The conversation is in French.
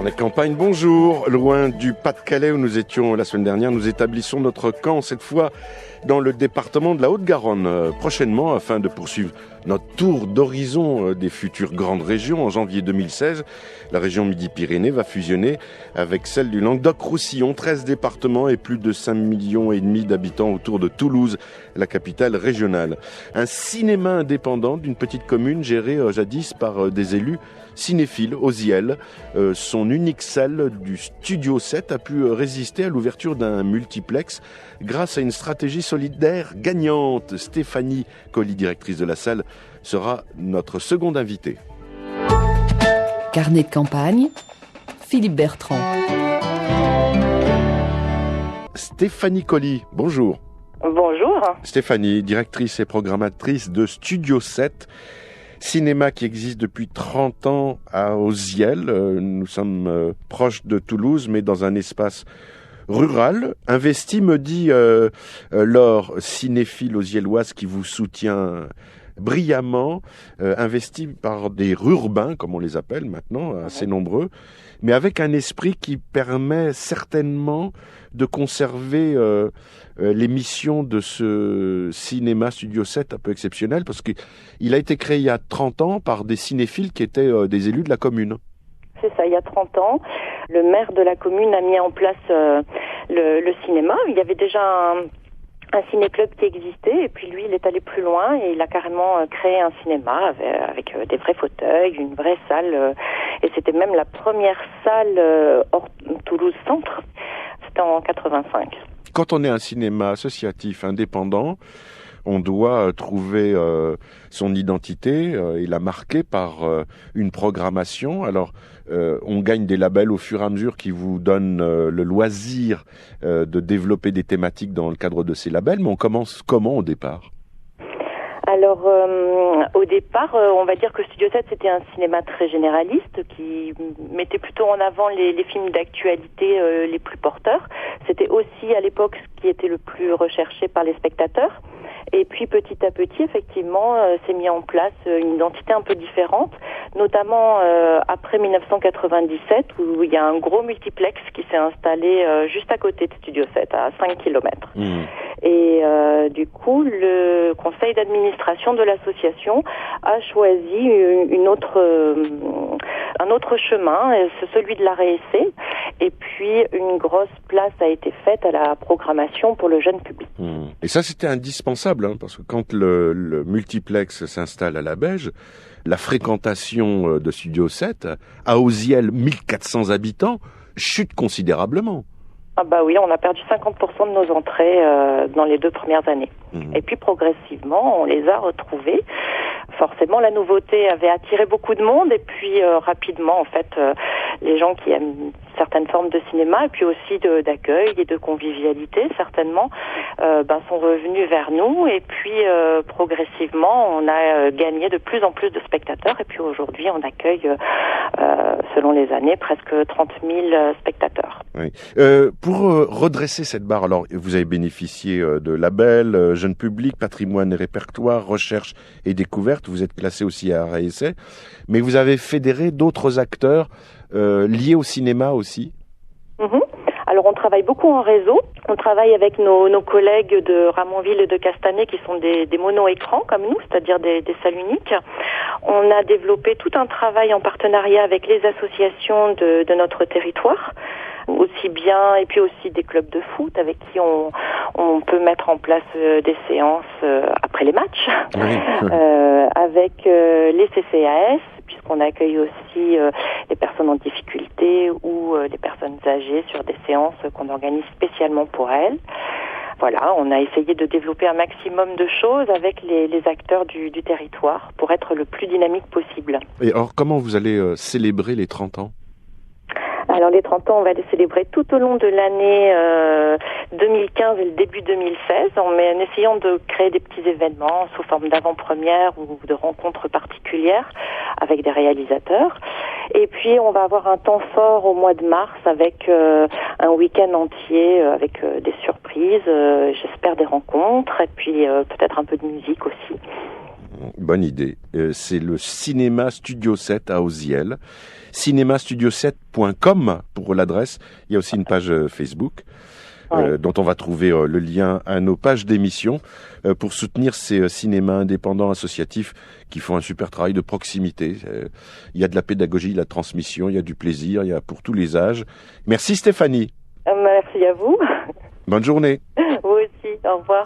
Carnet de campagne, bonjour. Loin du Pas-de-Calais où nous étions la semaine dernière, nous établissons notre camp, cette fois dans le département de la Haute-Garonne, prochainement, afin de poursuivre notre tour d'horizon des futures grandes régions. En janvier 2016, la région Midi-Pyrénées va fusionner avec celle du Languedoc-Roussillon, 13 départements et plus de 5,5 millions d'habitants autour de Toulouse, la capitale régionale. Un cinéma indépendant d'une petite commune gérée jadis par des élus cinéphiles, Oziel. Son unique salle du Studio 7 a pu résister à l'ouverture d'un multiplex grâce à une stratégie solidaire gagnante. Stéphanie Colli, directrice de la salle, sera notre seconde invitée. Carnet de campagne, Philippe Bertrand. Stéphanie Colli, bonjour. Bonjour. Stéphanie, directrice et programmatrice de Studio 7, cinéma qui existe depuis 30 ans à Oziel. Nous sommes proches de Toulouse, mais dans un espace rural, investi, me dit Laure, cinéphile ozielloise qui vous soutient brillamment, investi par des rurbains, comme on les appelle maintenant, assez nombreux, mais avec un esprit qui permet certainement de conserver les missions de ce cinéma Studio 7 un peu exceptionnel, parce qu'il a été créé il y a 30 ans par des cinéphiles qui étaient des élus de la commune. C'est ça, il y a 30 ans, le maire de la commune a mis en place le cinéma. Il y avait déjà un ciné-club qui existait, et puis lui, il est allé plus loin et il a carrément créé un cinéma avec des vrais fauteuils, une vraie salle, et c'était même la première salle hors Toulouse Centre. C'était en 85. Quand on est un cinéma associatif indépendant, on doit trouver son identité et la marquer par une programmation. Alors, on gagne des labels au fur et à mesure qui vous donnent le loisir de développer des thématiques dans le cadre de ces labels. Mais on commence comment au départ ? Alors, au départ, on va dire que Studio 7, c'était un cinéma très généraliste qui mettait plutôt en avant les films d'actualité les plus porteurs. C'était aussi, à l'époque, ce qui était le plus recherché par les spectateurs. Et puis, petit à petit, effectivement, s'est mis en place une identité un peu différente, notamment après 1997, où il y a un gros multiplex qui s'est installé juste à côté de Studio 7, à 5 kilomètres. Et du coup, le conseil d'administration de l'association a choisi un autre chemin, c'est celui de la RSC. Et puis, une grosse place a été faite à la programmation pour le jeune public. Et ça, c'était indispensable, parce que quand le multiplex s'installe à la Beige, la fréquentation de Studio 7, à Oziel, 1400 habitants, chute considérablement. Ah bah oui, on a perdu 50% de nos entrées dans les 2 premières années. Et puis progressivement, on les a retrouvées. Forcément, la nouveauté avait attiré beaucoup de monde, et puis rapidement, en fait, les gens qui aiment certaines formes de cinéma, et puis aussi d'accueil et de convivialité, certainement, sont revenus vers nous, et puis progressivement, on a gagné de plus en plus de spectateurs, et puis aujourd'hui, on accueille, selon les années, presque 30 000 spectateurs. Oui. Pour redresser cette barre, alors vous avez bénéficié de labels, jeune public, patrimoine et répertoire, recherche et découverte, vous êtes classé aussi à Arrêt Essai, mais vous avez fédéré d'autres acteurs liés au cinéma aussi. Alors on travaille beaucoup en réseau, on travaille avec nos collègues de Ramonville et de Castanet qui sont des mono-écrans comme nous, c'est-à-dire des salles uniques. On a développé tout un travail en partenariat avec les associations de notre territoire, aussi bien, et puis aussi des clubs de foot avec qui on peut mettre en place des séances après les matchs, avec les CCAS, puisqu'on accueille aussi les personnes en difficulté ou les personnes âgées sur des séances qu'on organise spécialement pour elles. Voilà, on a essayé de développer un maximum de choses avec les acteurs du territoire pour être le plus dynamique possible. Et alors, comment vous allez célébrer les 30 ans ? Alors les 30 ans, on va les célébrer tout au long de l'année 2015 et le début 2016, en essayant de créer des petits événements sous forme d'avant-première ou de rencontres particulières avec des réalisateurs. Et puis on va avoir un temps fort au mois de mars avec un week-end entier avec des surprises, j'espère des rencontres et puis peut-être un peu de musique aussi. Bonne idée. C'est le Cinéma Studio 7 à Auziel. cinémastudio7.com pour l'adresse. Il y a aussi une page Facebook. Dont on va trouver le lien à nos pages d'émission pour soutenir ces cinémas indépendants associatifs qui font un super travail de proximité. Il y a de la pédagogie, de la transmission, il y a du plaisir, il y a pour tous les âges. Merci Stéphanie. Merci à vous. Bonne journée. Vous aussi, au revoir.